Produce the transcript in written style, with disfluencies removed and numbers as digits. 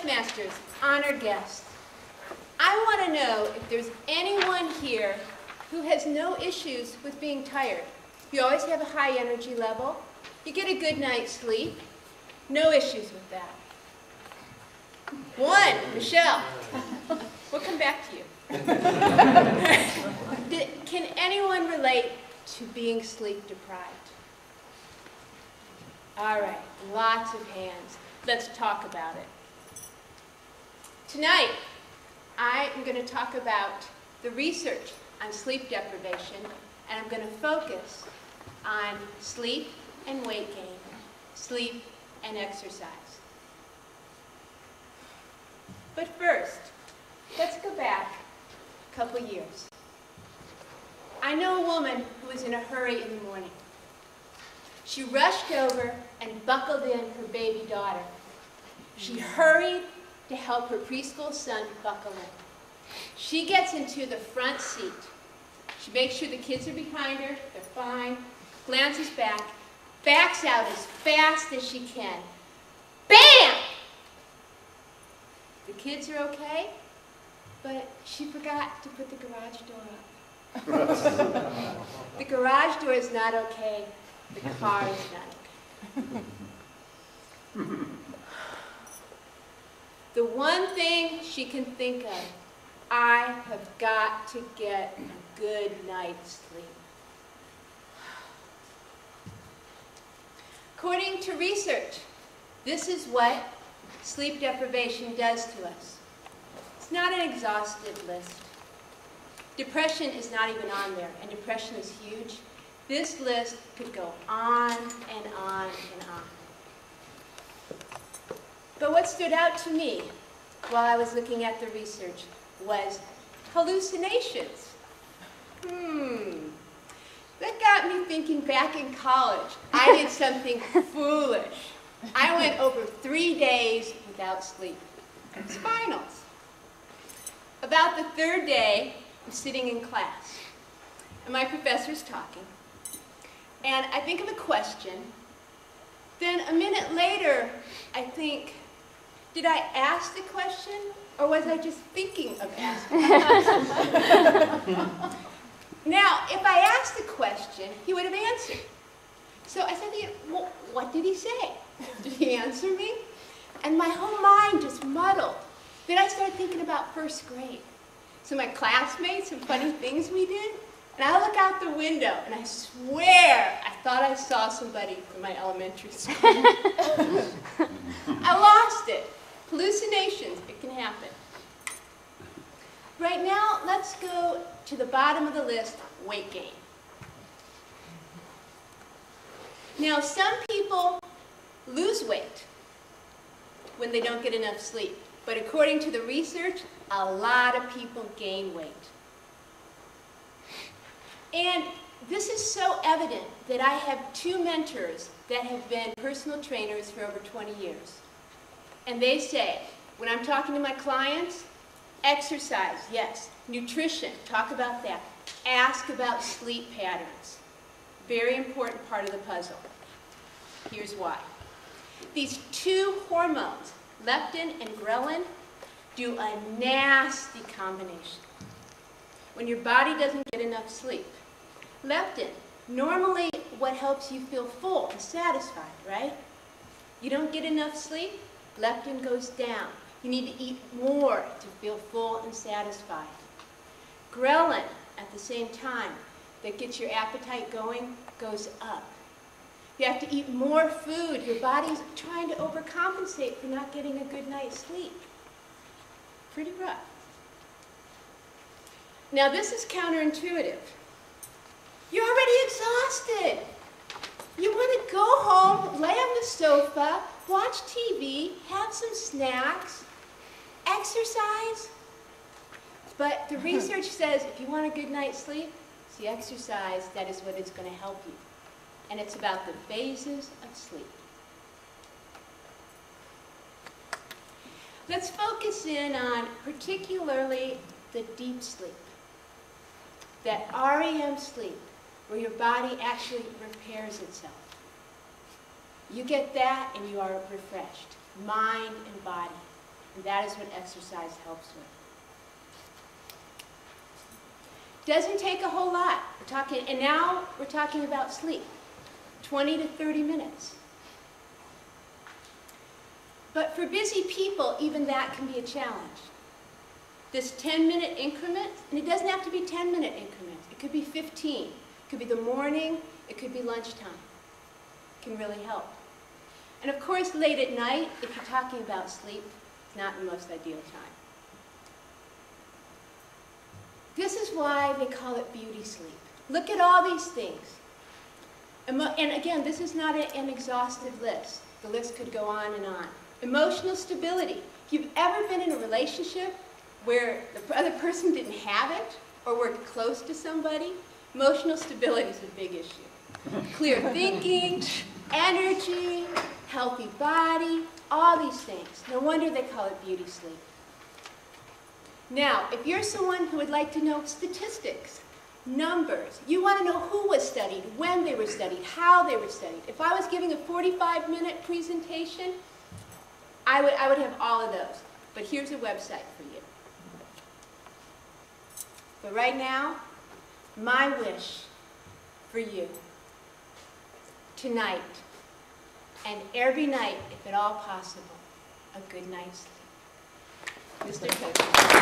Toastmasters, honored guests, I want to know if there's anyone here who has no issues with being tired. You always have a high energy level. You get a good night's sleep. No issues with that. One, Michelle. We'll come back to you. Can anyone relate to being sleep deprived? All right, lots of hands. Let's talk about it. Tonight, I am going to talk about the research on sleep deprivation, and I'm going to focus on sleep and weight gain, sleep and exercise. But first, let's go back a couple years. I know a woman who was in a hurry in the morning. She rushed over and buckled in her baby daughter. She hurried to help her preschool son buckle in. She gets into the front seat. She makes sure the kids are behind her, they're fine, glances back, backs out as fast as she can. Bam! The kids are okay, but she forgot to put the garage door up. The garage door is not okay. The car is not okay. The one thing she can think of, I have got to get a good night's sleep. According to research, this is what sleep deprivation does to us. It's not an exhaustive list. Depression is not even on there, and depression is huge. This list could go on and on and on. But what stood out to me while I was looking at the research was hallucinations. That got me thinking back in college. I did something foolish. I went over 3 days without sleep. Spinals. About the third day, I'm sitting in class, and my professor's talking. And I think of a question. Then a minute later, I think, did I ask the question, or was I just thinking of asking the question? Now, if I asked the question, he would have answered. So I said to him, well, what did he say? Did he answer me? And my whole mind just muddled. Then I started thinking about first grade. So my classmates and funny things we did. And I look out the window, and I swear I thought I saw somebody from my elementary school. I lost it. Hallucinations, it can happen. Right now, let's go to the bottom of the list, weight gain. Now, some people lose weight when they don't get enough sleep. But according to the research, a lot of people gain weight. And this is so evident that I have 2 mentors that have been personal trainers for over 20 years. And they say, when I'm talking to my clients, exercise, yes. Nutrition, talk about that. Ask about sleep patterns. Very important part of the puzzle. Here's why. These 2 hormones, leptin and ghrelin, do a nasty combination. When your body doesn't get enough sleep, leptin, normally what helps you feel full and satisfied, right? You don't get enough sleep, leptin goes down. You need to eat more to feel full and satisfied. Ghrelin, at the same time, that gets your appetite going, goes up. You have to eat more food. Your body's trying to overcompensate for not getting a good night's sleep. Pretty rough. Now this is counterintuitive. You're already exhausted. You want to go home, lay on the sofa, watch TV, have some snacks, exercise. But the research says if you want a good night's sleep, it's the exercise that is what is going to help you. And it's about the phases of sleep. Let's focus in on particularly the deep sleep. That REM sleep, where your body actually repairs itself. You get that and you are refreshed, mind and body. And that is what exercise helps with. Doesn't take a whole lot. And now we're talking about sleep. 20 to 30 minutes. But for busy people, even that can be a challenge. This 10-minute increment, and it doesn't have to be 10-minute increments. It could be 15. It could be the morning. It could be lunchtime. It can really help. And of course, late at night, if you're talking about sleep, it's not the most ideal time. This is why they call it beauty sleep. Look at all these things. And again, this is not an exhaustive list. The list could go on and on. Emotional stability. If you've ever been in a relationship where the other person didn't have it or were close to somebody, emotional stability is a big issue. Clear thinking, energy, healthy body, all these things. No wonder they call it beauty sleep. Now, if you're someone who would like to know statistics, numbers, you want to know who was studied, when they were studied, how they were studied. If I was giving a 45-minute presentation, I would have all of those. But here's a website for you. But right now, my wish for you, tonight, and every night, if at all possible, a good night's sleep. Mr. Toastmaster.